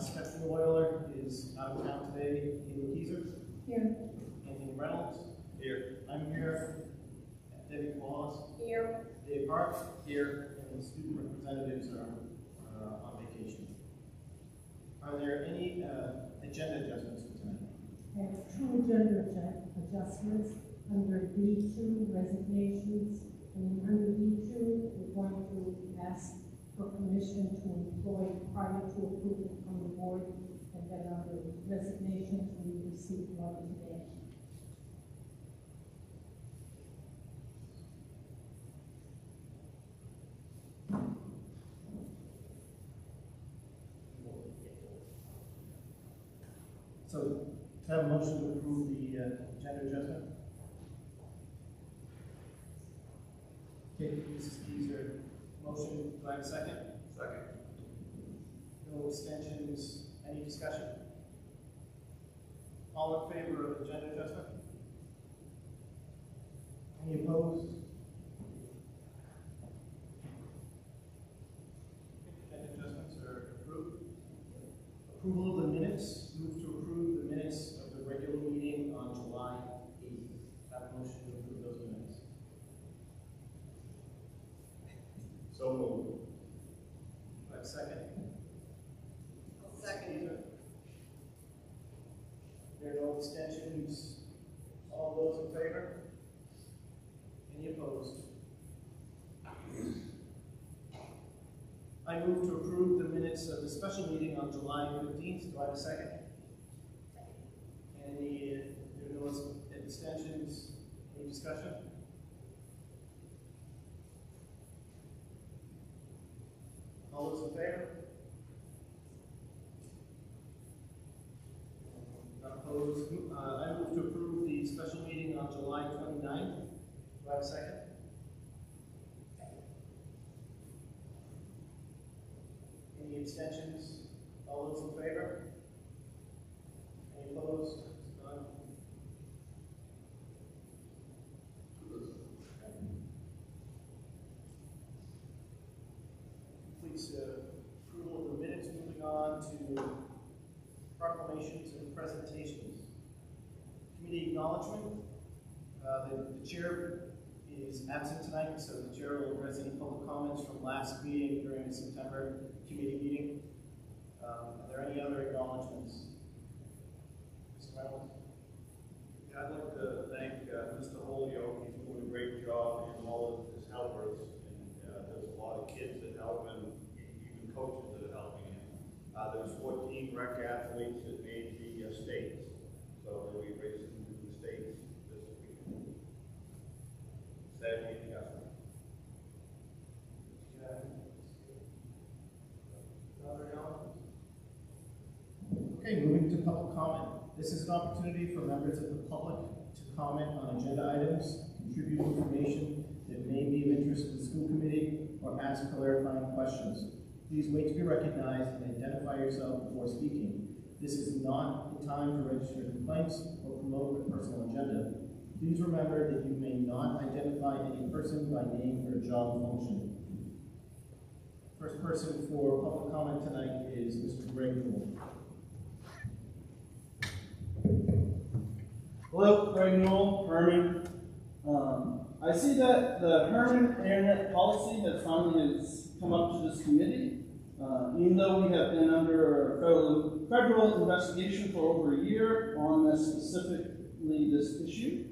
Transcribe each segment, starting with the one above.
Stephanie Loyler is out of town today. Amy Keyser. Here. Anthony Reynolds. Here. I'm here. Debbie Wallace. Here. Dave Hart. Here. And the student representatives are on vacation. Are there any agenda adjustments for tonight? I have two agenda adjustments under D2 resignations. And under D2, we're going to ask for permission to employ prior to approval from the board. And then under resignations, we received one today. So, to have a motion to approve the agenda adjustment? Okay, Mrs. Keyser, motion, do I have a second? Second. No extensions, any discussion? All in favor of agenda adjustment? Any opposed? Agenda adjustments are approved. Approval of the minutes, move to approve the minutes of the regular meeting on July 8th. Have a motion to approve those minutes. So moved. Do I have a second? Second. There are no abstentions. All those in favor? Any opposed? I move to approve the minutes of the special meeting on July 15th. Do I have a second? There are no abstentions. Any discussion? All those in favor? Not opposed. I move to approve the special meeting on July 29th. Do I have a second? Any abstentions? All those in favor? Any opposed? None. Please approval of the minutes. Moving on to proclamations and presentations. Committee acknowledgement. The chair is absent tonight, so the chair will address any public comments from last meeting during the September committee meeting. Are there any other acknowledgements? Mr. Reynolds? Yeah, I'd like to thank Mr. Holyoke. He's doing a great job, and all of his helpers. And there's a lot of kids that help him, even coaches that are helping him. There's 14 rec athletes that made the states, so they'll be racing to the states this week. Saturday, yeah. Okay, moving to public comment. This is an opportunity for members of the public to comment on agenda items, contribute information that may be of interest to the school committee, or ask clarifying questions. Please wait to be recognized and identify yourself before speaking. This is not the time to register complaints or promote a personal agenda. Please remember that you may not identify any person by name or job function. First person for public comment tonight is Mr. Greg Newell. Hello, Greg Newell, Hermon. I see that the Hermon internet policy has finally come up to this committee. Even though we have been under a federal investigation for over a year on specifically this issue.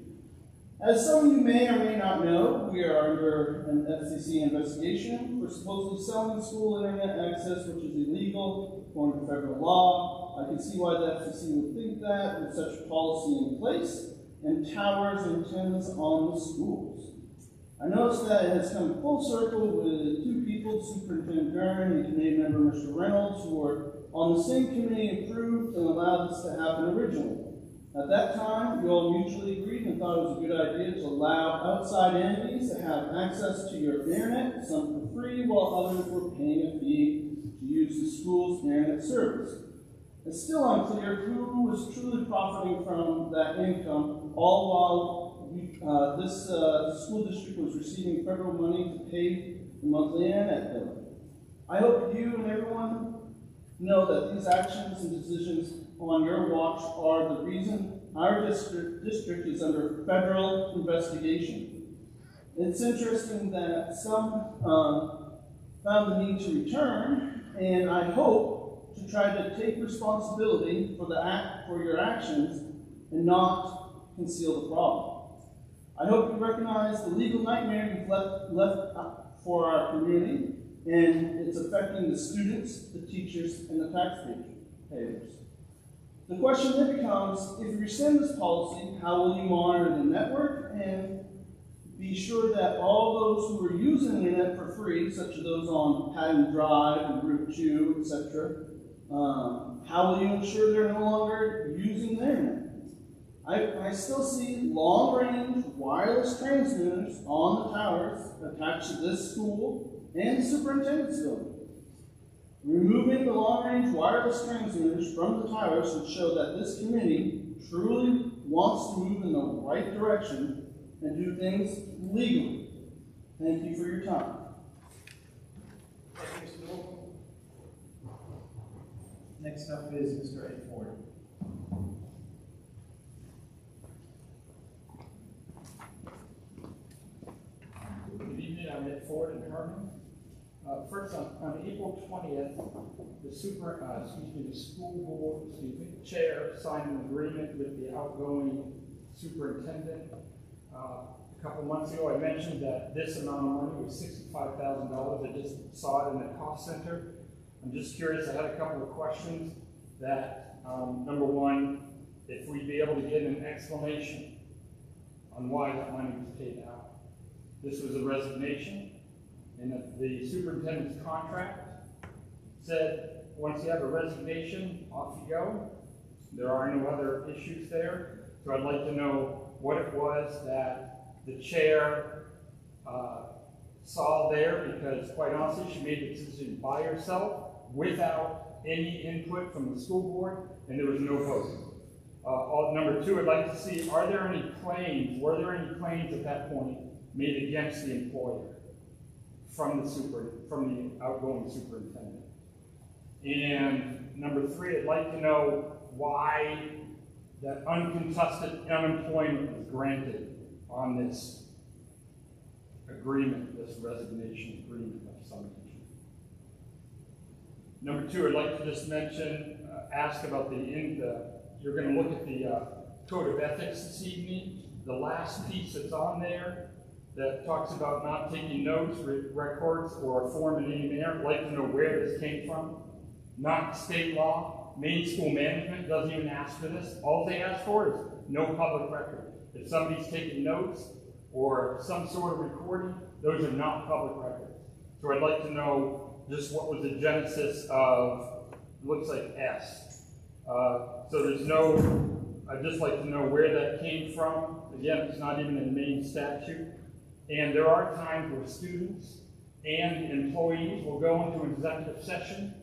As some of you may or may not know, we are under an FCC investigation for supposedly selling school internet access, which is illegal according to federal law. I can see why the FCC would think that with such a policy in place and towers and antennas on the schools. I noticed that it has come full circle with two people, Superintendent Dern and committee member Mr. Reynolds, who were on the same committee and approved and allowed this to happen originally. At that time, you all mutually agreed and thought it was a good idea to allow outside entities to have access to your internet, some for free, while others were paying a fee to use the school's internet service. It's still unclear who was truly profiting from that income, all while this school district was receiving federal money to pay the monthly internet bill. I hope you and everyone know that these actions and decisions on your watch are the reason our district is under federal investigation. It's interesting that some found the need to return, and I hope to try to take responsibility for your actions and not conceal the problem. I hope you recognize the legal nightmare you've left for our community, and it's affecting the students, the teachers, and the taxpayers. The question then becomes, if you rescind this policy, how will you monitor the network and be sure that all those who are using the internet for free, such as those on Patent Drive and Route 2, etc., how will you ensure they're no longer using the internet? I still see long-range wireless transmitters on the towers attached to this school and the superintendent's building. Removing the long-range wireless transmitters from the towers would show that this committee truly wants to move in the right direction and do things legally. Thank you for your time. Thank you, Mr. Wolf. Next up is Mr. Ed Ford. Good evening, I'm Ed Ford in Hermon. First, on April 20th, the school board, chair signed an agreement with the outgoing superintendent. A couple months ago, I mentioned that this amount of money was $65,000. I just saw it in the cost center. I'm just curious, I had a couple of questions that, number one, if we'd be able to get an explanation on why that money was paid out. This was a resignation, and the superintendent's contract said, once you have a resignation, off you go. There are no other issues there. So I'd like to know what it was that the chair saw there, because quite honestly, she made the decision by herself without any input from the school board, and there was no vote. Number two, I'd like to see, were there any claims at that point made against the employer from the outgoing superintendent? And number three, I'd like to know why that uncontested unemployment was granted on this agreement, this resignation agreement of some nature. Number two, I'd like to just ask about you're going to look at the Code of Ethics this evening. The last piece that's on there that talks about not taking notes, records, or a form in any manner. I'd like to know where this came from. Not state law. Main school management doesn't even ask for this. All they ask for is no public record. If somebody's taking notes or some sort of recording, those are not public records. So I'd like to know just what was the genesis of, looks like S. I'd just like to know where that came from. Again, it's not even in the main statute. And there are times where students and employees will go into an executive session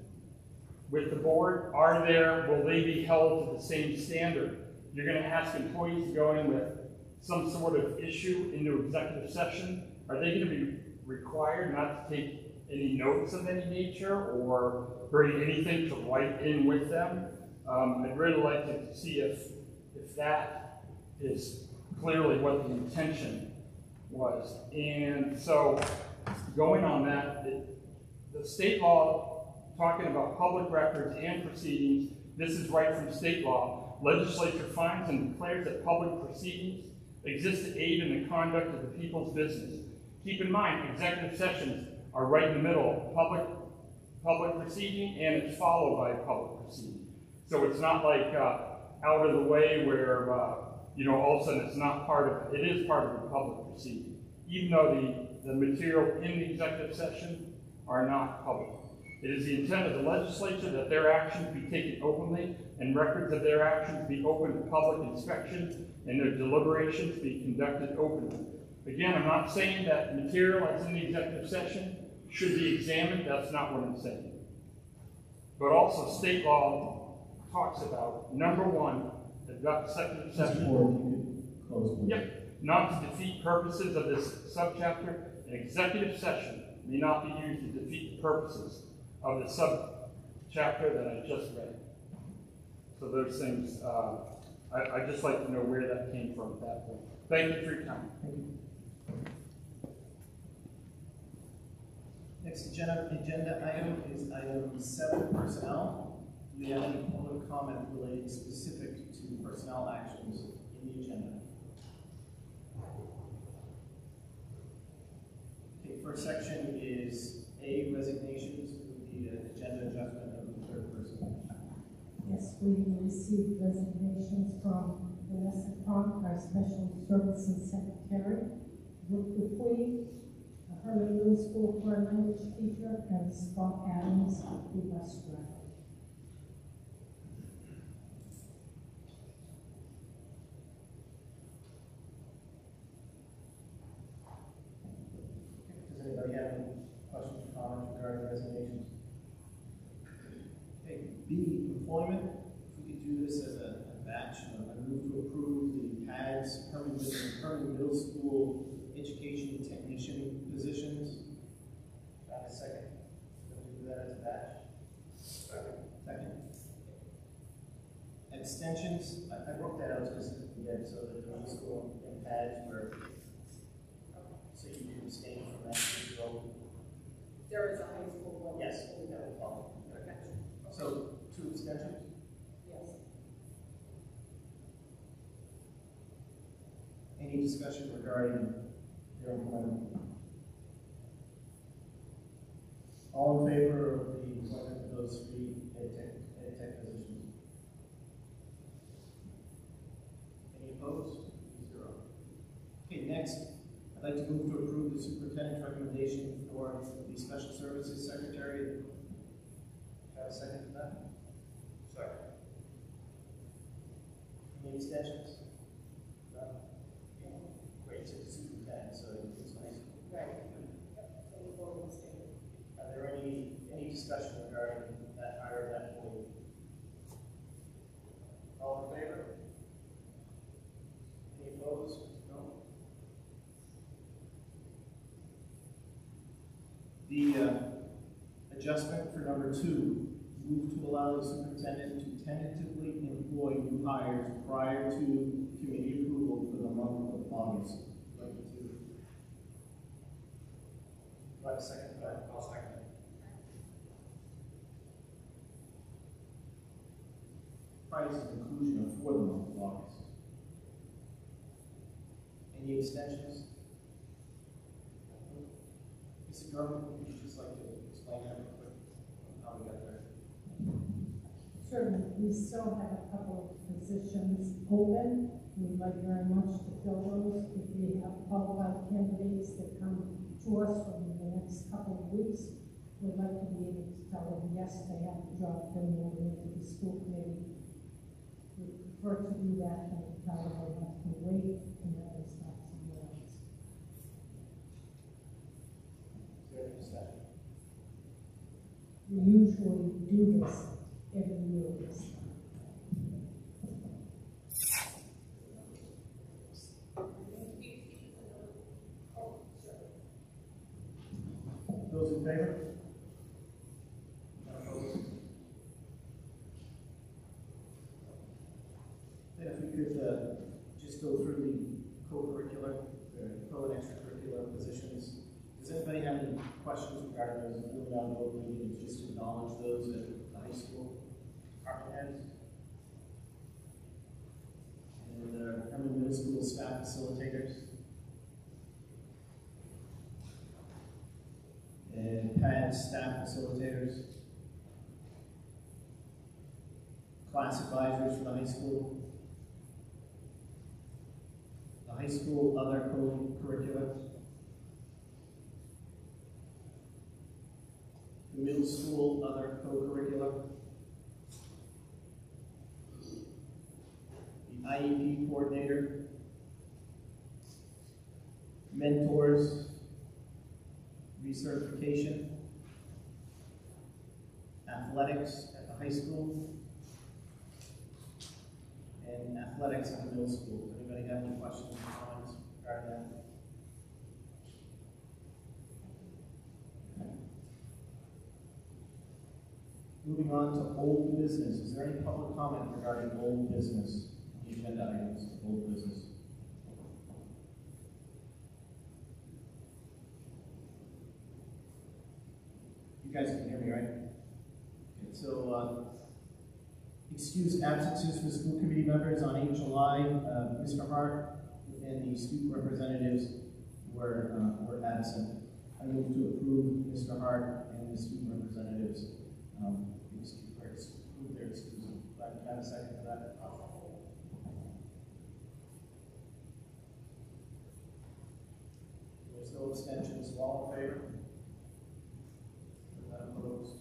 with the board. Will they be held to the same standard? You're going to ask employees to go in with some sort of issue into executive session. Are they going to be required not to take any notes of any nature or bring anything to write in with them? I'd really like to see if that is clearly what the intention was. And so, going on that, the state law talking about public records and proceedings, this is right from state law. Legislature finds and declares that public proceedings exist to aid in the conduct of the people's business. Keep in mind, executive sessions are right in the middle, public proceeding, and it's followed by a public proceeding. So it's not like out of the way where all of a sudden it's not part of it. It is part of the public proceeding, even though the material in the executive session are not public. It is the intent of the legislature that their actions be taken openly and records of their actions be open to public inspection and their deliberations be conducted openly. Again, I'm not saying that material that's in the executive session should be examined. That's not what I'm saying. But also state law talks about, number one, executive session. Yep. Not to defeat purposes of this subchapter, an executive session may not be used to defeat the purposes of the chapter that I just read. So those things, I'd just like to know where that came from at that point. Thank you for your time. Thank you. Next agenda item is item 7, personnel. Do we have any public comment related specific to personnel actions in the agenda? Okay, first section is A, resignations, with the agenda adjustment of the third person. Yes, we received resignations from Vanessa Cronk, our special services secretary, Brooke Dupuy, a Hermon Middle School foreign language teacher, and Scott Adams, the bus driver. Does anybody have any questions or comments regarding resignations? Okay, B, employment. If we could do this as a batch, I move to approve the PADS, Hermon Middle School education technician positions. Do I have a second? Can we do that as a batch? Second. Abstentions, I wrote that out specifically again, so that the middle school and PADS were, so you can abstain from that as well. There is a high school one. Yes, that will follow. Okay. So, 2 abstentions? Yes. Any discussion regarding their employment? All in favor of the employment of those 3 ed tech positions? Any opposed? 0. Okay, next, I'd like to move to approve the superintendent's recommendation for the special services secretary. Do I have a second to that? Second. Any extensions? No? Great, it's a superintendent, so it's nice. Right. So we vote on state. Are there any discussion regarding that hire of that employee? All in favor? Any opposed? No? The adjustment for number 2, move to allow the superintendent to tentatively employ new hires prior to committee approval for the month of August. Do I have a second for that? I'll second it. Prior to the conclusion of for the month of August. Any extensions? Mr. Hermon, would you just like to explain that real quick, how we got there? Certainly, we still have a couple of positions open. We'd like very much to fill those. If we have qualified candidates that come to us within the next couple of weeks, we'd like to be able to tell them, yes, they have the job, then we'll go into the school committee. We prefer to do that than to tell them they have to wait and then they start somewhere else. Is there any discussion? We usually do this every year this time. Those in favor? Opposed? Then if we could just go through the co-curricular, co and extracurricular positions. Does anybody have any questions regarding those? Moving on to open meetings, just to acknowledge those at the high school department heads. And Hermon Middle School staff facilitators. And PAD staff facilitators, class advisors for the high school, the high school other co-curricular, the middle school other co-curricular, the IEP coordinator, mentors, recertification, athletics at the high school, and athletics at the middle school. Does anybody have any questions or comments regarding that? Moving on to old business. Is there any public comment regarding old business? The agenda items, old business. You guys can hear me, right? Okay, so, excused absences for school committee members on 8 July. Mr. Hart and the student representatives were absent. I move to approve Mr. Hart and the student representatives approve their excusal. Do I have a second for that? There's no abstentions. All in favor? None opposed.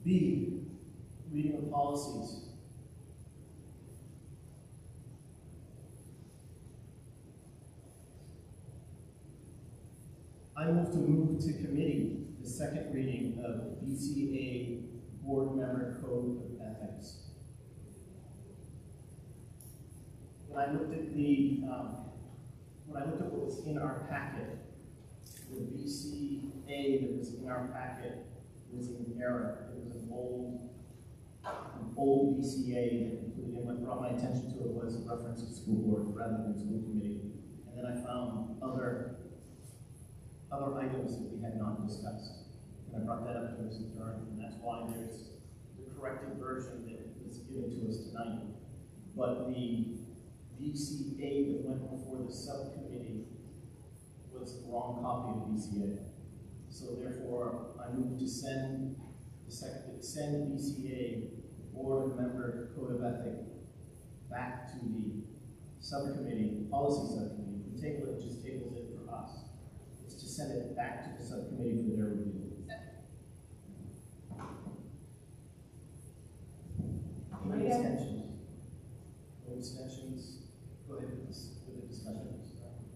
B, reading of policies. I move to committee the second reading of BCA Board Member Code of Ethics. When I looked at what was in our packet, the BCA that was in our packet was in error. It was an old BCA that included, and what brought my attention to it was a reference to school board rather than school committee. And then I found other items that we had not discussed. And I brought that up to Mrs. Durham, and that's why there's the corrected version that was given to us tonight. But the BCA that went before the subcommittee was the wrong copy of BCA. So therefore, I move to send BCA Board Member Code of Ethics back to the subcommittee, policy subcommittee. The table it just tables it for us. It's to send it back to the subcommittee for their review. Any extensions? No extensions? Go ahead with the discussion.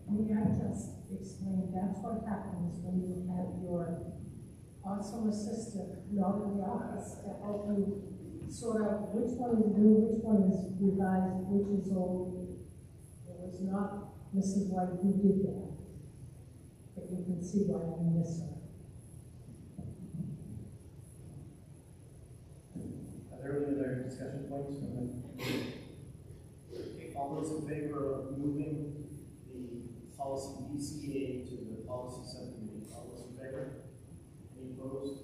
May I just explain, that's what happens when you have your awesome assistant not in the office to help you sort out which one is new, which one is revised, which is old. It was not Mrs. White who did that, but you can see why I miss her. Are there any other discussion points? Okay, all those in favor of moving the policy BCA to the policy subcommittee? All those in favor? Any opposed?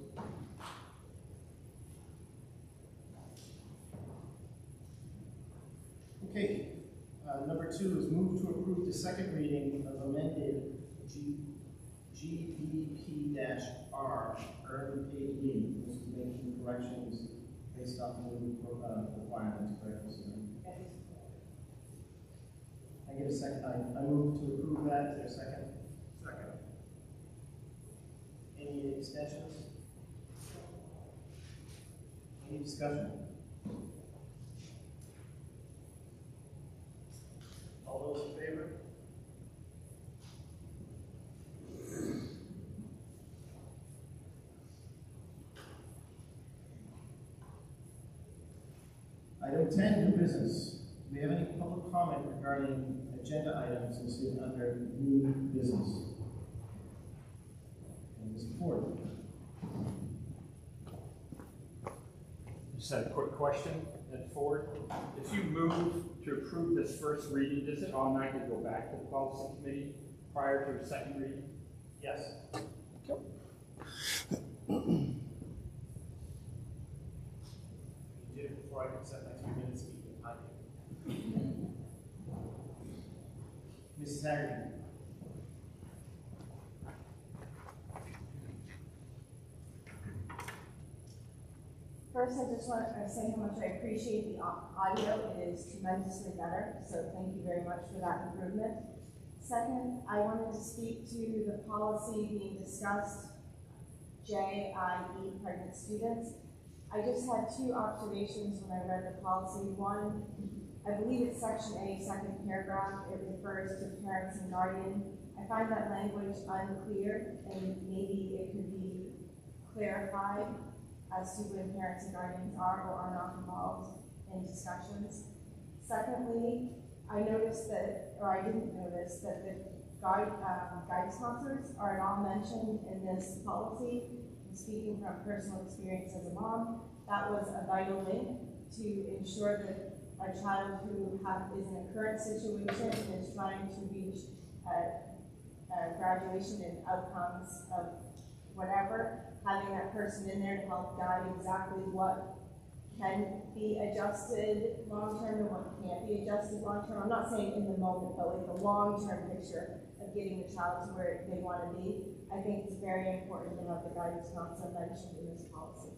Okay, number 2 is move to approve the second reading of amended GBP-R earned paid leave. This is making corrections based on the new requirements, correct? I get a second. I move to approve that. Is there a second? Second. Any extensions? Any discussion? All those in favor? Item 10, new business. Do we have any public comment regarding agenda items listed under new business? And Mr. Ford. Just had a quick question, Ed Ford. If you move to approve this first reading, does it automatically go back to the policy committee prior to the second reading? Yes. You did it before I could set my 3 minutes speaking time. Mrs. Haggerty. First, I just want to say how much I appreciate the audio. It is tremendously better, so thank you very much for that improvement. Second, I wanted to speak to the policy being discussed, JIE, pregnant students. I just had 2 observations when I read the policy. One, I believe it's section A, second paragraph. It refers to parents and guardian. I find that language unclear, and maybe it could be clarified as to when parents and guardians are or are not involved in discussions. Secondly, I noticed that, or I didn't notice that the guidance counselors are not mentioned in this policy. And speaking from personal experience as a mom, that was a vital link to ensure that a child who is in a current situation and is trying to reach graduation and outcomes of whatever, having that person in there to help guide exactly what can be adjusted long-term and what can't be adjusted long-term. I'm not saying in the moment, but like the long-term picture of getting the child to where they want to be. I think it's very important to have the guidance counselor mentioned in this policy.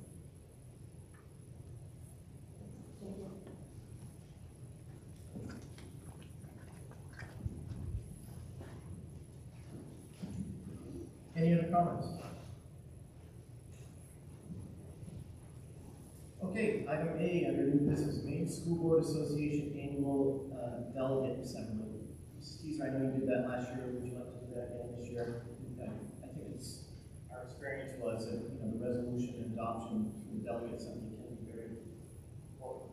Thank you. Any other comments? Okay, item A under new business, Maine School Board Association Annual Delegate Assembly. Mrs. Teaser, I know you did that last year. Would you like to do that again this year? I think it's, our experience was that, you know, the resolution and adoption for the delegate assembly can be very important.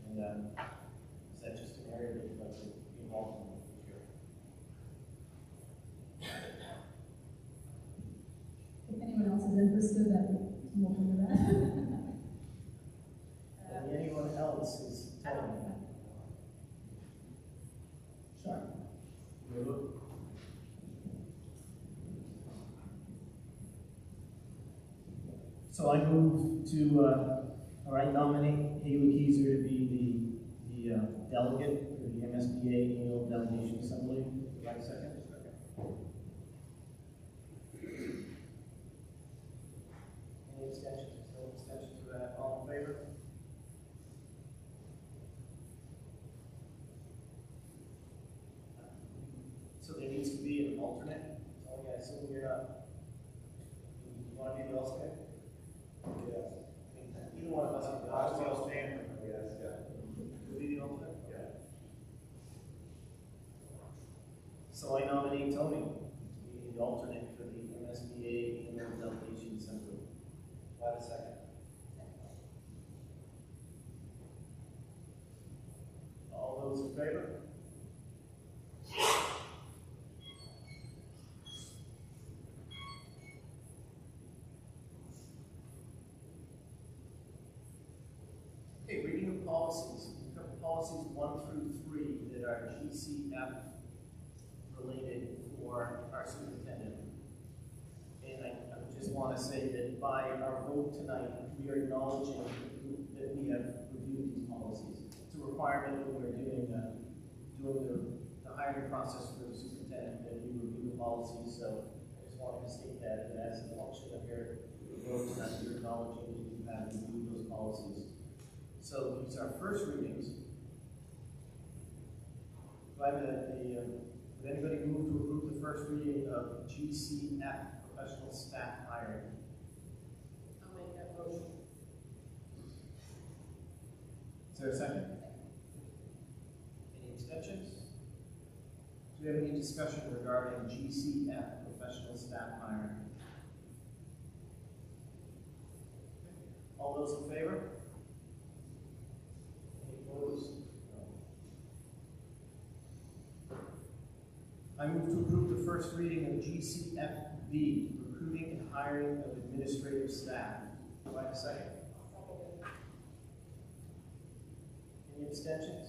And is that just an area that you'd like to be involved in this year? If anyone else is interested, I'm welcome to that. And anyone else is telling me? Sure. So I move to, I nominate Haley Keyser to be the delegate for the MSBA Annual Delegation Assembly. Do I have a second? Any extensions? No extensions for that? All in favor? So there needs to be an alternate. So I assume you're not. You want to be the alternate? Yes. Either one of us can be the alternate. Yes, yeah. You'll be the alternate? Yeah. So I nominate Tony to be the alternate for the MSBA Annual Delegation Assembly. Do I have a second? All those in favor? Okay, reading of policies. We have policies 1 through 3 that are GCF related for our superintendent. And I just want to say that by our vote tonight, we are acknowledging that we have reviewed these policies. It's a requirement when we're doing the hiring process for the superintendent that we review the policies. So I just wanted to state that as a function of your vote tonight, you're acknowledging that you have reviewed those policies. So these are first readings. Do I have would anybody move to approve the first reading of GCF, professional staff hiring? I'll make that motion. Is there a second? Any extensions? Do we have any discussion regarding GCF, professional staff hiring? All those in favor? Any opposed? I move to approve the first reading of GCFB, recruiting and hiring of administrative staff. Do I have a second? Any abstentions?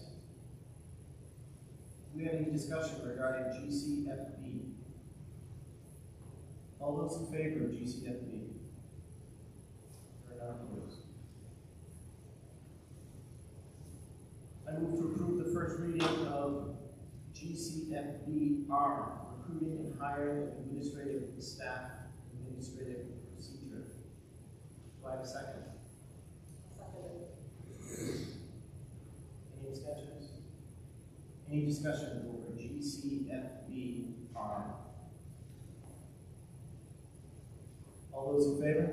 Do we have any discussion regarding GCFB? All those in favor of GCFB? There are none opposed. I move to approve the first reading of GCFBR, recruiting and hiring of administrative staff, administrative procedure. Do I have a second? Any extensions? Any discussion over GCFBR? All those in favor?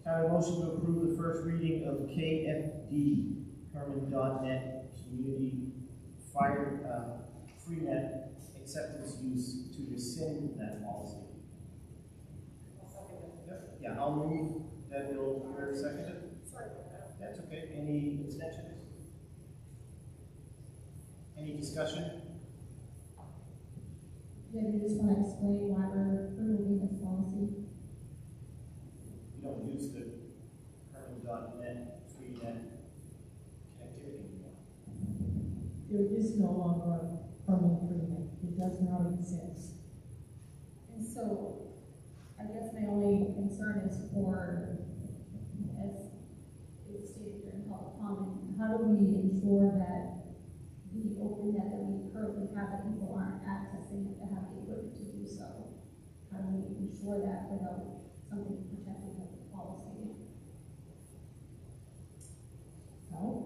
Can I have a motion to approve the first reading of KFD, Hermon.net Community Fire FreeNet Acceptance Use to rescind that policy? Yep. Yeah, I'll move that bill. Where seconded? Sorry about that. That's okay. Any extensions? Any discussion? Yeah, you just want to explain why we're removing this policy? We don't use the Hermon.net free net connectivity anymore. There is no longer a Hermon agreement. It does not exist. And so, I guess my only concern is for, as it was stated during public comment, how do we ensure that the open net that we currently have, that people aren't accessing it to have the equipment to do so? How do we ensure that without something protecting the policy? Well,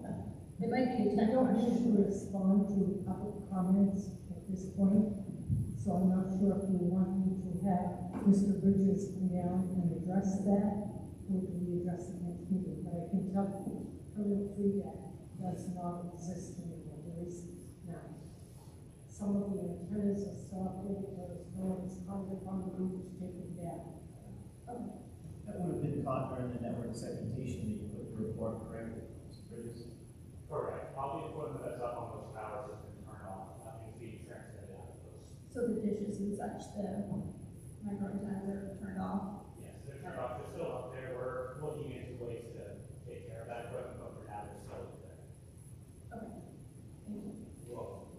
It might be a I don't technical usually issue. respond to public comments at this point, so I'm not sure if you want me to have Mr. Bridges come down and address that, or do we address it next meeting? But I can tell you, Hermon free net does not exist anymore. There is now. Some of the antennas are still up there because no one's climbed up on the roof to take them down. That would have been caught during the network segmentation that you put in the report, correct, Mr. Bridges? Correct. All the equipment that's up on those towers has been turned off. Nothing's being transmitted out of those. So the dishes and such, the micro antennas are turned off. Yes, they're turned off. They're still up there. We're looking into ways to take care of that equipment, but for now, they're still up there. Okay, thank you. You're welcome.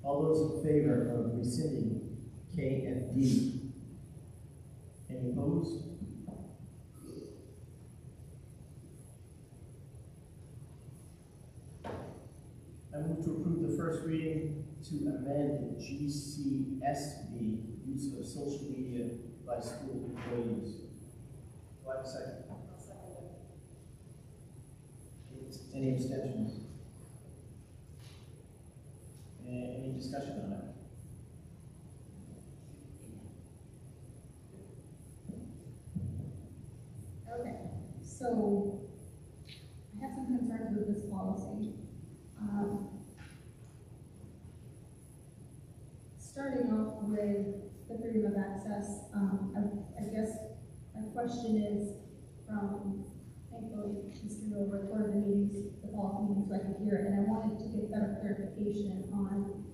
All those in favor of rescinding KFD? Any opposed? I move to approve the first reading to amend GCSB, use of social media by school employees. Do I have a second? I'll second it. Any abstentions? Any discussion on that? Okay, so I have some concerns with this policy. Starting off with the freedom of access, I guess my question is thankfully, Mr. Miller recorded the meetings, the policy meetings, so I could hear it, and I wanted to get better clarification on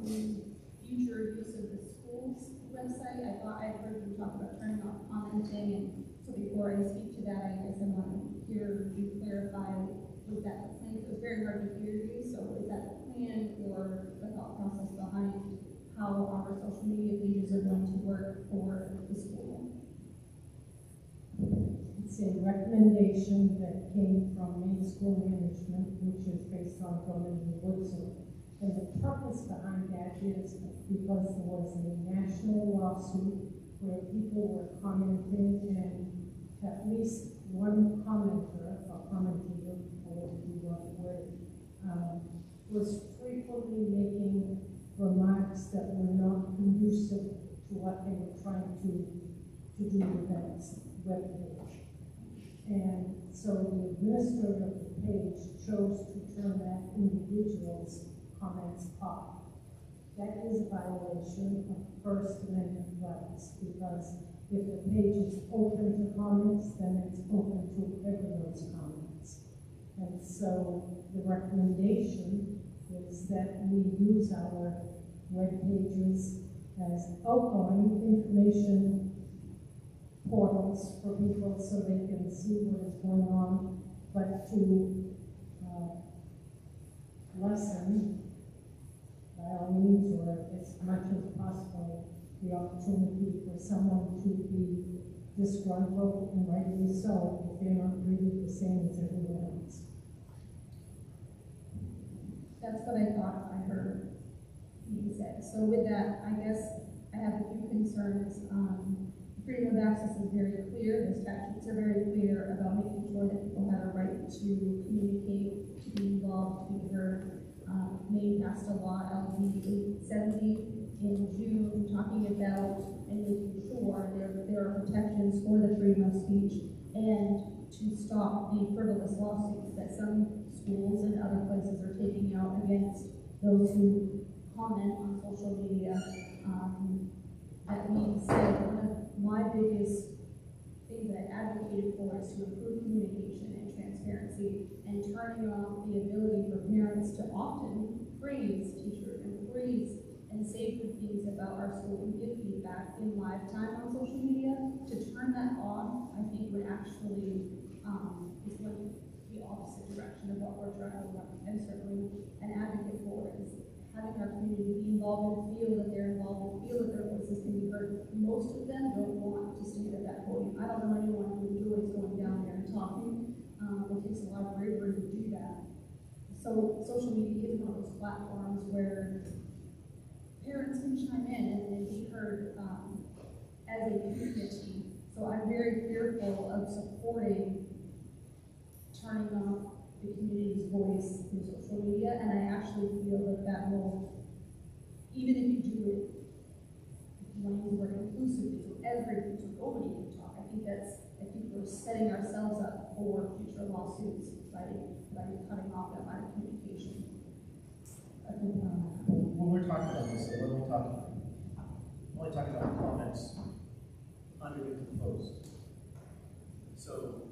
the future use of the school's website. I thought I heard you talk about turning off commenting, and so before I speak to that, I guess I want to hear you clarify, was that the plan? It was very hard to hear you, so is that the plan or the thought process behind how our social media pages are going to work for the school? It's a recommendation that came from main school management, which is based on going in the woods. And the purpose behind that is because there was a national lawsuit where people were commenting, and at least one commenter, or commentator, however you want to word it, was frequently making remarks that were not conducive to what they were trying to do with that webpage. And so the administrator of the page chose to turn that individual's comments off. That is a violation of First Amendment rights, because if the page is open to comments, then it's open to everyone's comments. And so the recommendation is that we use our web pages as outgoing information portals for people so they can see what is going on, but to lessen, by all means, or as much as possible, the opportunity for someone to be disgruntled, and rightly so, if they're not treated the same as everyone else. That's what I thought I heard you say. So with that, I guess I have a few concerns. Freedom of access is very clear. The statutes are very clear about making sure that people have a right to communicate, to be involved, to be heard. Maine passed a law, LD 870, in June, talking about and making sure there are protections for the freedom of speech and to stop the frivolous lawsuits that some schools and other places are taking out against those who comment on social media. That being said, one of my biggest thing that I advocated for is to improve communication and transparency and turning off the ability for parents to often praise teachers and praise and say good things about our school and give feedback in live time on social media. To turn that on, I think would actually is going the opposite direction of what we're trying to and certainly an advocate for is having our community be involved and feel that they're involved and feel that their voices can be heard. Most of them don't want to stand at that podium. I don't know anyone who enjoys going down there and talking. It takes a lot of bravery to do that. So social media is one of those platforms where parents can chime in and be heard as a community. So I'm very fearful of supporting turning off the community's voice in social media, and I actually feel that that will, even if you do it, if you want to use the word inclusively, so nobody can talk. I think we're setting ourselves up for future lawsuits by cutting off that line of communication. When we're talking about this, we're only talking about comments underneath the post. So,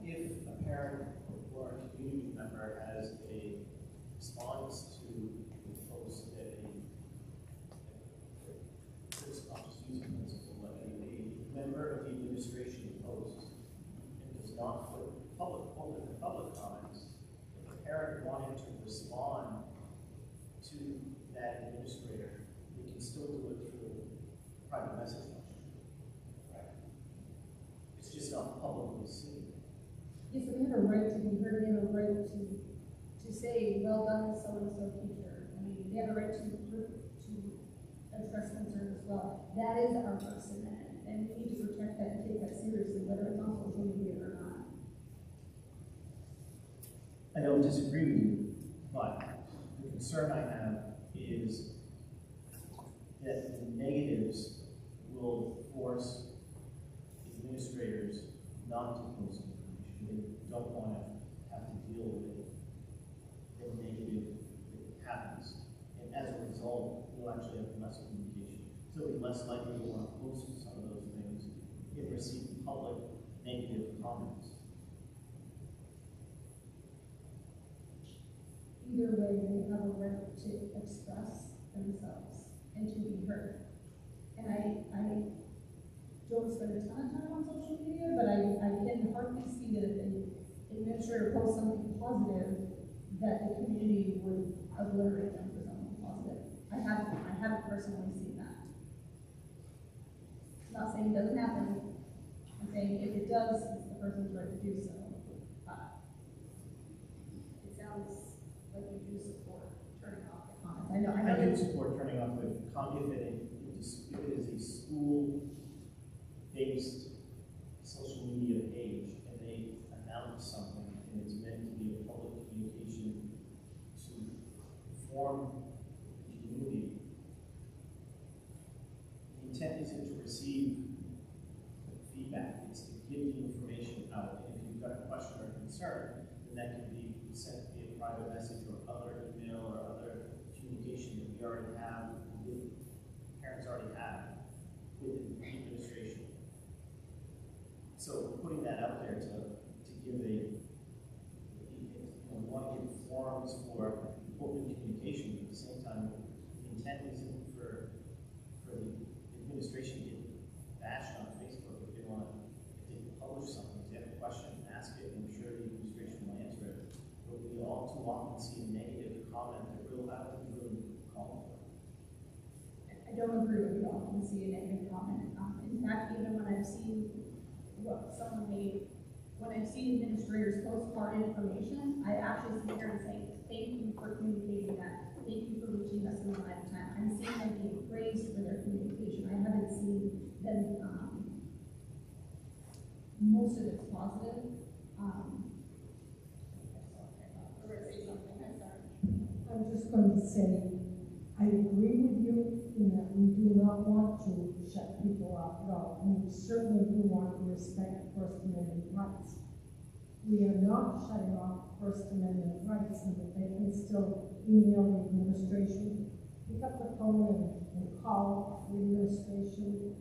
if a parent or a community member has a response to the post that I'll just use a principle, a member of the administration posts and does not put open to public comments, if a parent wanted to respond to that administrator, we can still do it through private message function. Right? It's just not publicly seen. Yes, but they have a right to be heard. They have a right to say, well done, so-and-so teacher. I mean, they have a right to address concerns as well. That is our First Amendment, and we need to protect that and take that seriously, whether it's on social media or not. I don't disagree with you, but the concern I have is that the negatives will force administrators not to post information. They don't want to have to deal with the negative that happens. And as a result, we'll actually have less communication. So we'll be less likely to want to post some of those things and receive public negative comments. Either way, they have a right to express themselves and to be heard. And I don't spend a ton of time on social media, but I can hardly see that if an administrator posts something positive, that the community would obliterate them for something positive. I haven't personally seen that. I'm not saying it doesn't happen. I'm saying if it does, it's the person's right to do so. It sounds like you do support turning off the comments. I do support turning off the comment if it is a school-based social media page and they announce something and it's meant to be a public communication to inform the community. The intent isn't to receive feedback, it's to give the information out. And if you've got a question or concern, then that can be sent via private message or other email or other communication that we already have with parents already have with the administration. So putting that out there to give we want to give forums for open communication, but at the same time, the intent isn't for the administration to get bashed on Facebook if they publish something. If they have a question, ask it, and I'm sure the administration will answer it. But we all too often see a negative comment that really call for. I don't agree with you often see a negative comment. In fact, even when I've seen what someone made, when I've seen administrators post hard information, I actually sit here and say, thank you for communicating that. Thank you for reaching us in the live time. I'm seeing them being praised for their communication. I haven't seen them, most of it's positive. I'm just going to say, I agree with you in that we do not want to shut people off at all, and we certainly do want to respect First Amendment rights. We are not shutting off First Amendment rights, and that they can still email the administration, pick up the phone and call the administration,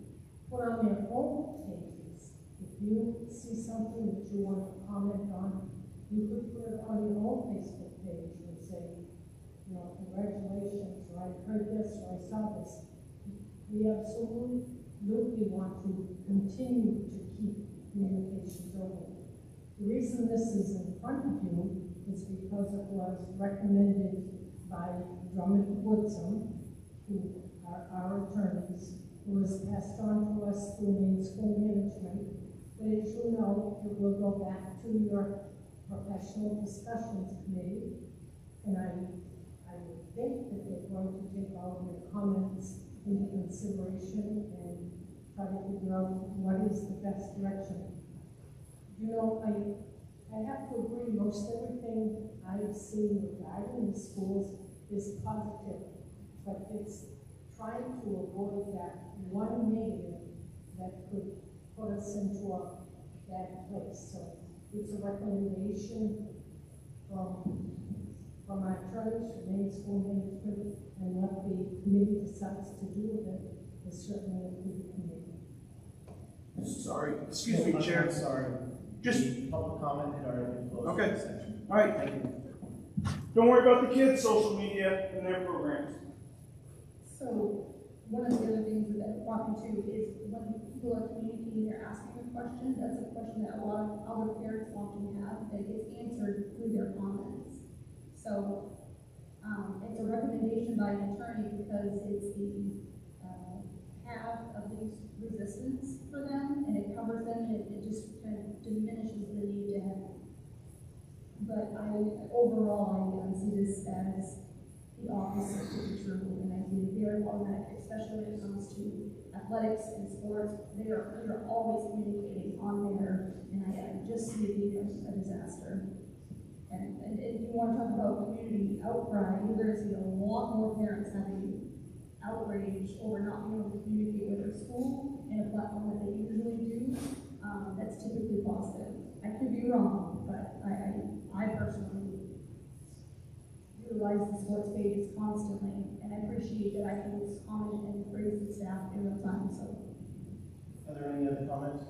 put on their own pages. If you see something that you want to comment on, you could put it on your own Facebook page and say, you know, congratulations, or I heard this, or I saw this. We absolutely want to continue to keep communications open. The reason this is in front of you is because it was recommended by Drummond Woodson, who are our attorneys, who was passed on to us through main school management. But as you know, it will go back to your professional discussions committee, and I would think that they're going to take all of your comments into consideration and try to figure out what is the best direction. You know, I have to agree, most everything I've seen regarding the schools is positive, but it's trying to avoid that one negative that could put us into a bad place. So it's a recommendation from our attorneys, from main school management, and what the committee decides to do with it is certainly up to the committee. Sorry, Excuse me, Chair. I'm sorry. Just- The public comment had already been closed. Okay. in this section. All right, Thank you. don't worry about the kids' social media and their programs. So, one of the other things that I want you to is when people are communicating, they're asking a question, that's a question that a lot of other parents often have, that gets answered through their comments. So, it's a recommendation by an attorney because it's the path of least resistance for them, and it covers them, and it just kind of diminishes the need to have. But overall, I see this as the opposite to be true, and I see it very automatic, especially when it comes to athletics and sports. They're always communicating on there, and I just see it being a disaster. And if you want to talk about community outcry, you're going to see a lot more parents having outrage over not being able to communicate with their school in a platform that they usually do. That's typically positive. I could be wrong, but I personally utilize the sports pages constantly, and I appreciate that I can just comment and praise the staff in real time. So, Are there any other comments?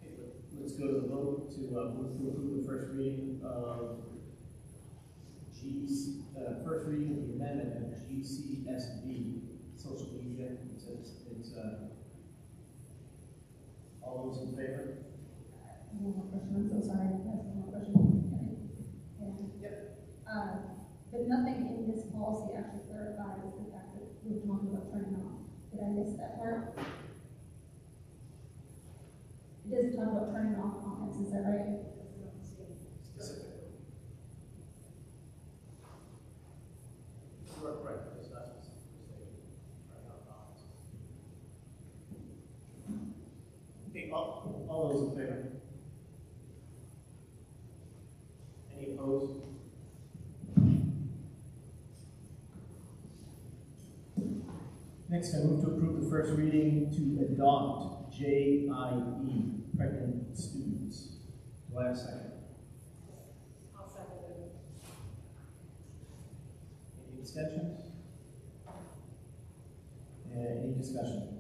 Okay, let's go to the vote to approve the first reading of first reading of the amendment of GCSB, social media. It's all those in favor? one more question. I'm so sorry. That's one more question. Yep. But nothing in this policy actually clarifies the fact that we're talking about turning off. Did I miss that part? It doesn't talk about turning off comments, is that right? Specific. You are correct, it's not specific. Okay, all those in favor? Any opposed? Next, I move to approve the first reading to adopt JIE, pregnant students. Do I have a second? I'll second it. Any extensions? Any discussion?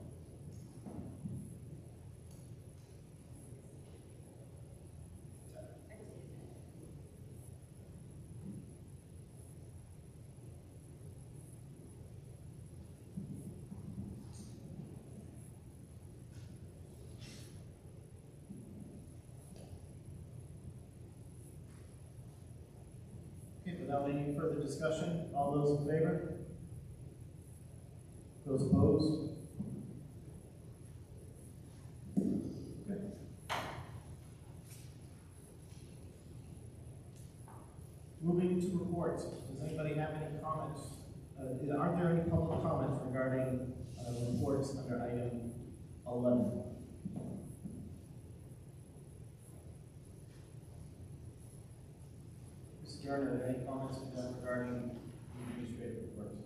Okay, without any further discussion, all those in favor? Those opposed? Good. Moving to reports. Does anybody have any comments? Aren't there any public comments regarding reports under item 11? Mr. Jordan, are there any comments regarding the administrative reports?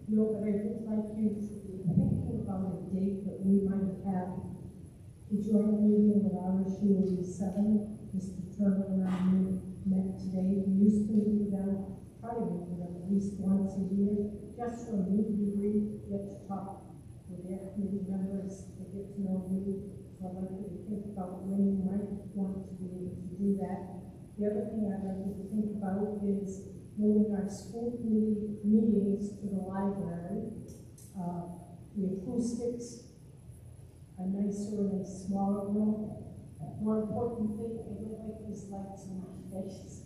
No, but I would like you to be thinking about a date that we might have a joint meeting with RSU 87. Mr. Turner and I met today. We used to meet with them try to meet with them at least once a year, just for a meet and greet, get to talk with their committee members, to get to know you. So I'd like you to think about when you might want to be able to do that. The other thing I'd like you to think about is moving our school committee meetings to the library. The acoustics are nicer in a smaller room. More importantly, I would like these lights on my face.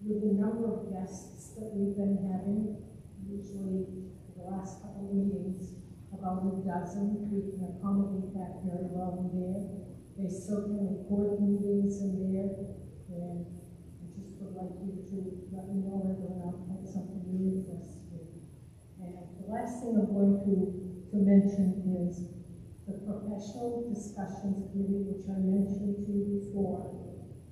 With the number of guests that we've been having, usually the last couple of meetings, about a dozen, we can accommodate that very well in there. They certainly record meetings in there, and I just would like you to let me know whether or not that's something you're interested in. And the last thing I'm going to mention is the professional discussions committee, which I mentioned to you before.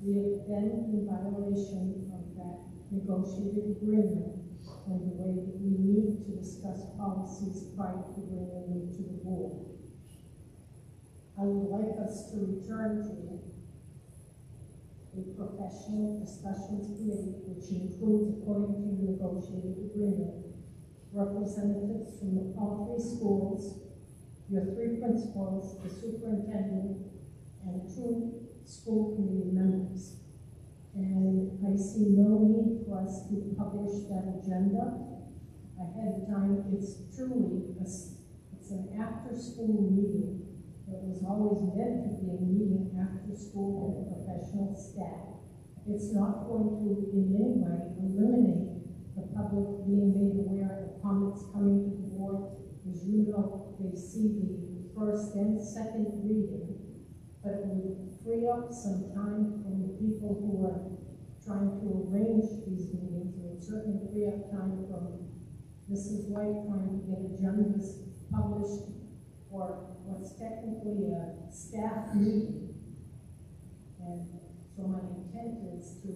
We have been in violation of that negotiated agreement and the way that we need to discuss policies prior to bringing them to the board. I would like us to return to a professional discussions committee, which includes, according to the negotiated agreement, representatives from all three schools, your three principals, the superintendent, and 2 school committee members. And I see no need for us to publish that agenda ahead of time. It's truly, it's an after-school meeting. It was always meant to be a meeting after school with professional staff. It's not going to in any way eliminate the public being made aware of the comments coming to the board. As you know, they see the first and second reading, but it would free up some time from the people who are trying to arrange these meetings. It would certainly free up time from Mrs. White trying to get agendas published for what's technically a staff meeting. And so my intent is to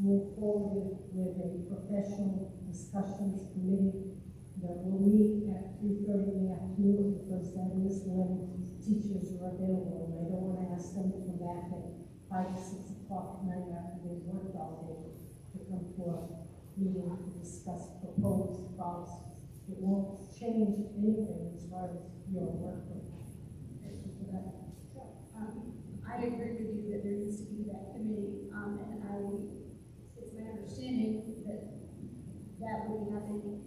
move forward with a professional discussions committee that will meet at 3:30 in the afternoon, because that is when teachers are available. And I don't want to ask them to come back at 5 or 6 o'clock at night after they've worked all day to come to a meeting to discuss proposed policies. It won't change anything as far as your work. Thank you for that. I agree with you that there needs to be that committee, and it's my understanding that will be happening.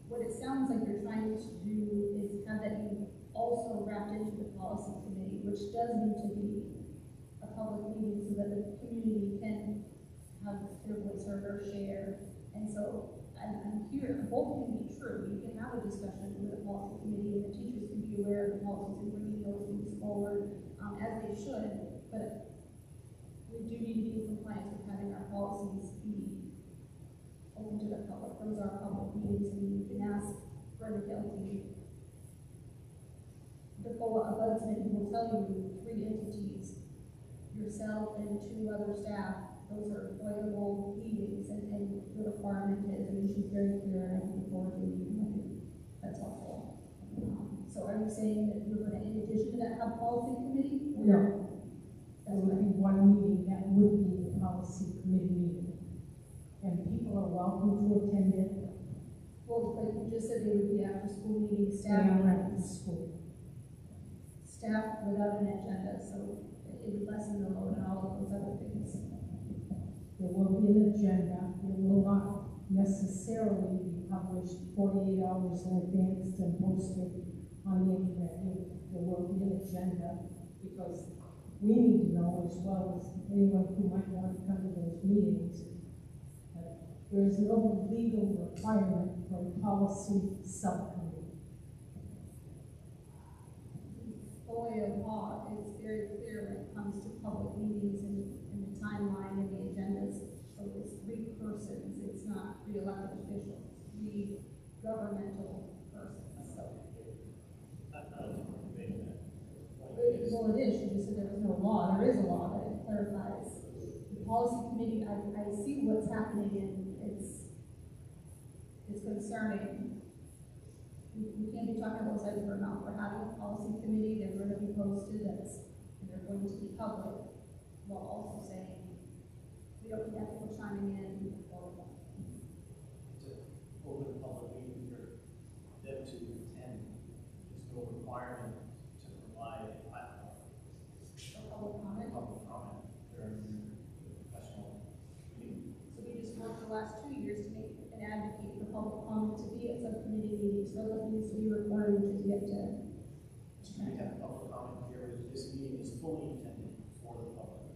What it sounds like you're trying to do is have that be also wrapped into the policy committee, which does need to be a public meeting so that the community can have their voice heard or share. And so I'm here, both can be true. You can have a discussion with the policy committee, and the teachers can be aware of the policies and bringing those things forward as they should. But we do need to be in compliance with having our policies be open to the public. Those are public meetings, and you can ask Brenda Kelty, the ombudsman, who will tell you 3 entities, yourself and 2 other staff. Those are employable meetings, and the requirement is, I mean, she's very clear, and I look forward to meeting with you. That's helpful. So are you saying that you're going to, in addition to that, have policy committee? No. That would be one meeting. That would be the policy committee meeting. And people are welcome to attend it. Well, but you just said they would be after school meetings, They staff. are at the school. Staff without an agenda, so it would lessen the load and all of those other things. There will be an agenda. It will not necessarily be published 48 hours in advance and posted on the internet. There will be an agenda, because we need to know, as well as anyone who might want to come to those meetings, that there is no legal requirement for a policy subcommittee. FOIA law is very clear when it comes to public meetings and the timeline and the agendas. So it's 3 persons, it's not 3 elected officials, 3 governmental persons. So. Well, it is. You just said there was no law. There is a law that it clarifies. The policy committee, I see what's happening, and it's concerning. We can't be talking about sides of our mouth. We're having a policy committee. They're going to be posted, and they're going to be public, while also saying We don't need that people chiming in or what. To open a public meeting for them to attend, there's no requirement to provide a platform. Public comment. Public comment during your professional meeting. So we just worked the last 2 years to make an advocate for public comment to be at subcommittee meetings, so that needs to be recorded to get to. We have public comment here, this meeting is fully intended for the public.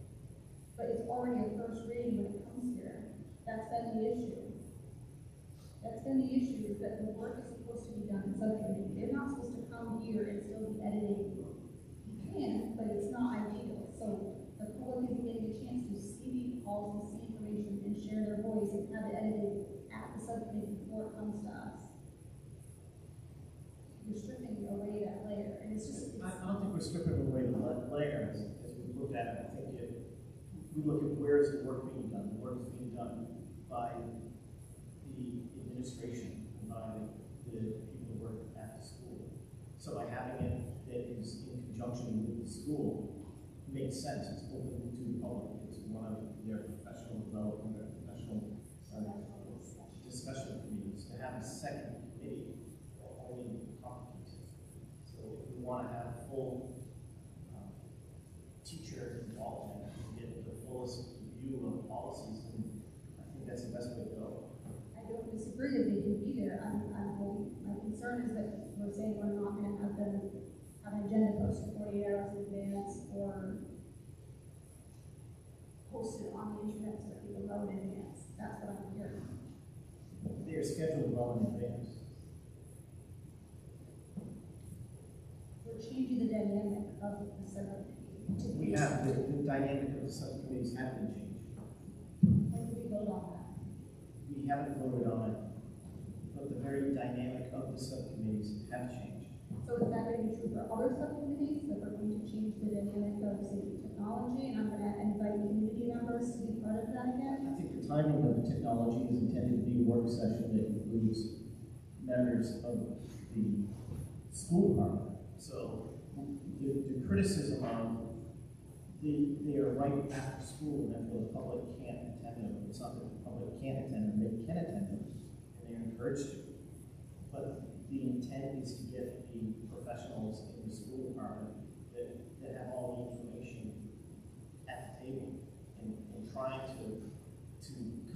But it's already a first reading when it comes here. That's been the issue. That's been the issue, is that the work is supposed to be done in subcommittee. They're not supposed to come here and still be editing. You can, but it's not ideal. So the public is getting a chance to see the policy, see information, and share their voice and have it edited at the subcommittee before it comes to us. You're stripping away that layer, and it's just. I don't think we're stripping away the layer as we look at it. I think we look at where is the work being done. The work is being done by the administration, and by the people who work at the school. So by having it that is in conjunction with the school makes sense. It's open to the public. It's one of their professional development, their professional discussion committees. To have a second committee will only complicate it. So if we want to have full teacher involvement and get the fullest view of policies, and I think that's the best way to go. I don't disagree that they can be there. My concern is that we're saying we're not going to have them have an agenda posted 48 hours in advance or posted on the internet so that people know in advance. That's what I'm hearing. They are scheduled well in advance. We're changing the dynamic of the subcommittee. We have, the dynamic of the subcommittees have been changed. When do we vote on that? We haven't voted on it, but the very dynamic of the subcommittees have changed. So is that going to be true for other subcommittees, that we're going to change the dynamic of, say, technology, and I'm going to invite community members to be part of that again? I think the timing of the technology is intended to be a work session that includes members of the school department. So the criticism of they are right after school, and therefore the public can't attend them. It's not that the public can't attend them, they can attend them, and they're encouraged to. But the intent is to get the professionals in the school department that have all the information at the table and trying to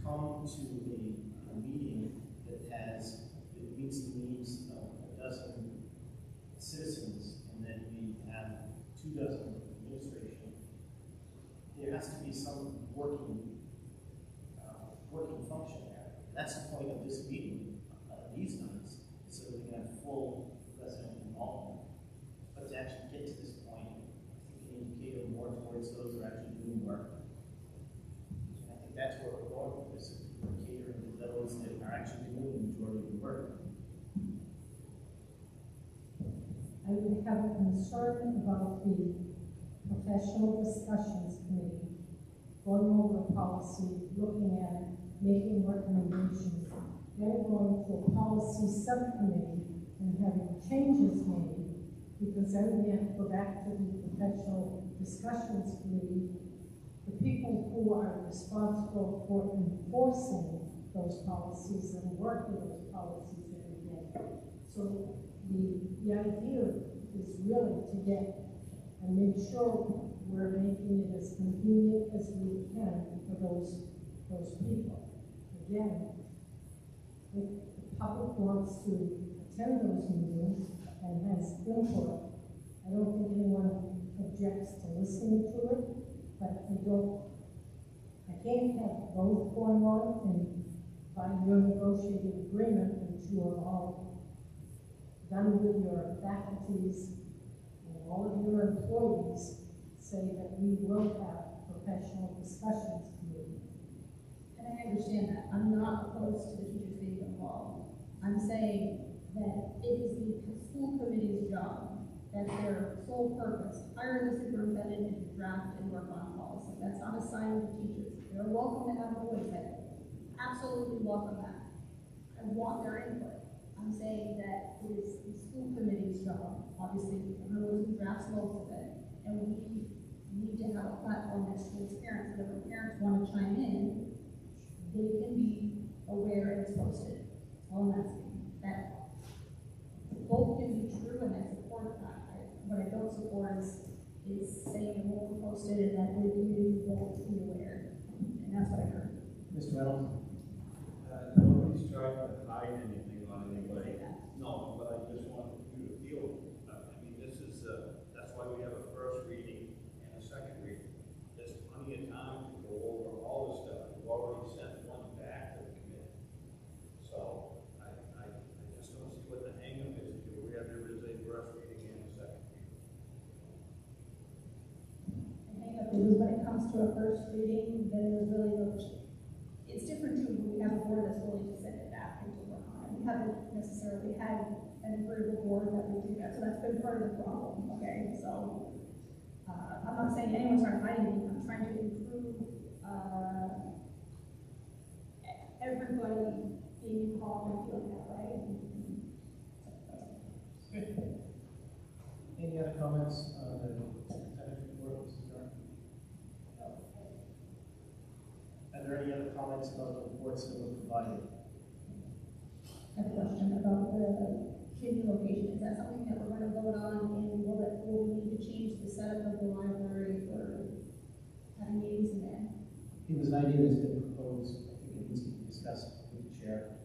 come to a meeting that meets the needs of a dozen citizens, and then we have 24 administration. There has to be some working function there. That's the point of this meeting, these nights, so that we can have full resident involvement. But to actually get to this point, I think we need to cater more towards those who are actually doing work. And I think that's where we're going with this, is we're catering to those that are actually doing the majority of the work. I would have a concern about the professional discussions committee going over a policy, looking at it, making recommendations, then going to a policy subcommittee and having changes made, because then we have to go back to the professional discussions committee, the people who are responsible for enforcing those policies and working those policies every day. So the idea is really to get and make sure we're making it as convenient as we can for those people. Again, if the public wants to attend those meetings and has input, I don't think anyone objects to listening to it, but I can't have both going on, and by your negotiated agreement that you are all done with your faculties and all of your employees, say that we will have professional discussions committee. And I understand that. I'm not opposed to the teachers being involved. I'm saying that it is the school committee's job, that's their sole purpose, hire the superintendent and to draft and work on policy. That's not assigned to teachers. They're welcome to have a voice. I absolutely welcome that. I want their input. I'm saying that it is the school committee's job, obviously, everyone who drafts most of it, and we need to have a platform that's transparent so that when parents want to chime in, ours is saying it won't be posted and that the community won't be aware. And that's what I heard. Mr. Reynolds? Nobody's trying to hide anything on anybody. No, but I just want you to feel, I mean, this is, that's why we have a first reading and a second reading. There's plenty of time to go over all this stuff. We've already sent one back to the committee. So I just don't see what the hang-up is where there is a first reading and a second reading. I think that when it comes to a first reading, then there's really no, it's different too when we have a board that's willing to send it back and to work on it. We haven't necessarily had an agreeable board that will do that, so that's been part of the problem, okay? So, I'm not saying anyone's trying to hide anything, I'm trying to improve, everybody being involved and feeling that way. Any other comments on the superintendent's report, Mrs. Durham? Are there any other comments about the reports that were provided? I have a question about the community location. Is that something that we're going to vote on, and will we need to change the setup of the library for having meetings in there? It was an idea that's been proposed. I think it needs to be discussed with the chair.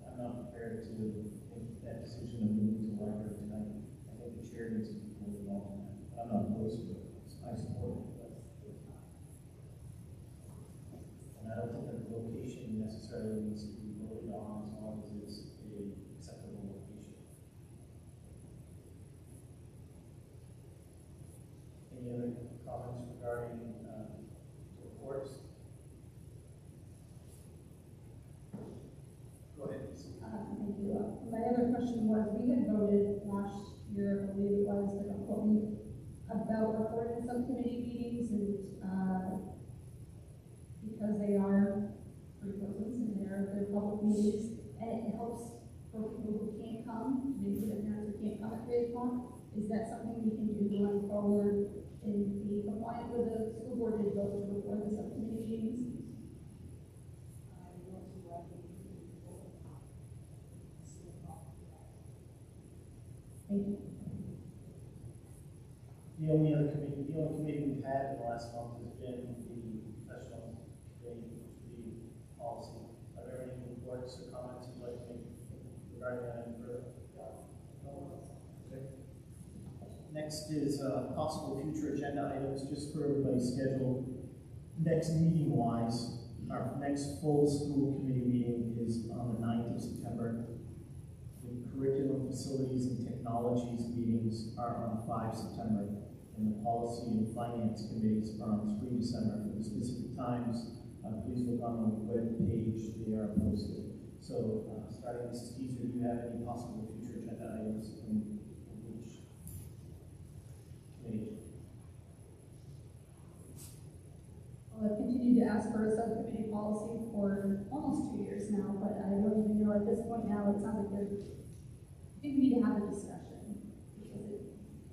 I'm not prepared to make that decision of moving to the library tonight. I think the chair needs to be fully involved in that. I'm not opposed to it. I support it, but and I don't think that the location necessarily needs to be voted on as long as it's a acceptable location. Any other comments regarding reports? Go ahead. Thank you. My other question was, we had voted last year, I believe it was, but don't quote me, about recording subcommittee meetings, and because they are free persons and they're public meetings, and it helps for people who can't come, maybe the parents who can't come at 3 o'clock. Is that something we can do going forward and be compliant with the school board did vote to record the subcommittee meetings? Thank you. The only committee we've had in the last month has been the professional committee, which would be policy. Are there any reports or comments you'd like to make regarding that any further? No? Okay. Next is possible future agenda items, just for everybody's schedule. Next meeting wise, our next full school committee meeting is on the 9th of September. The curriculum, facilities, and technologies meetings are on 5 September. And the policy and finance committees are on 3 December. For the specific times, please look on the web page, they are posted. So, starting Mrs. Teaser, do you have any possible future agenda items in which committee? Well, I've continued to ask for a subcommittee policy for almost 2 years now, but I don't even know at this point now, it sounds like I think we need to have a discussion, because it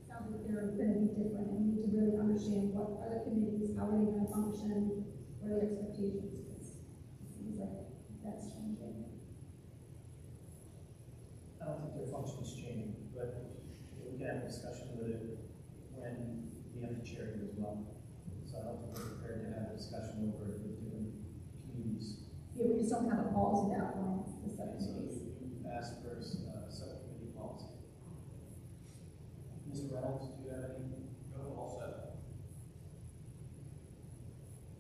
sounds like they're going to be different, and we need to really understand what are the committees, how are they going to function, what are their expectations, because it seems like that's changing. I don't think their function is changing, but we can have a discussion with it when we have the chair here as well. So I don't think we're prepared to have a discussion over the different committees. Yeah, we just don't have a policy that outlines the So subcommittees. you asked for subcommittee policy. Mr. Reynolds, do you have any? No, all set.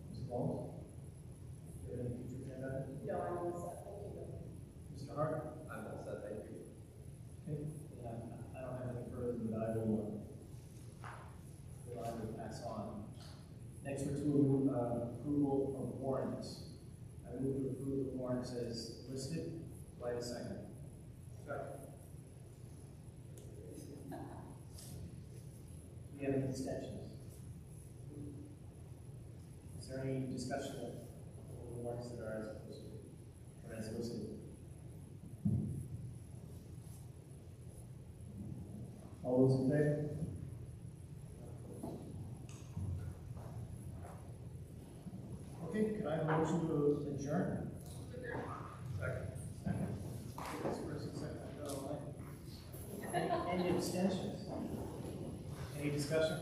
Ms. Walls? Do you have any future agenda? No, I'm all set, thank you. Mr. Hart? I'm all set, thank you. Okay. Yeah, I don't have any further, but I will pass on. Next, we're to approval of warrants. I move to approve the warrants as listed. Do I have a second? Second. Do we have any extensions? Is there any discussion of the warrants that are as posted or as listed? All those in favor? Okay, could I have a motion to adjourn? Second. Second. This person second. Any abstentions? Any Any discussion?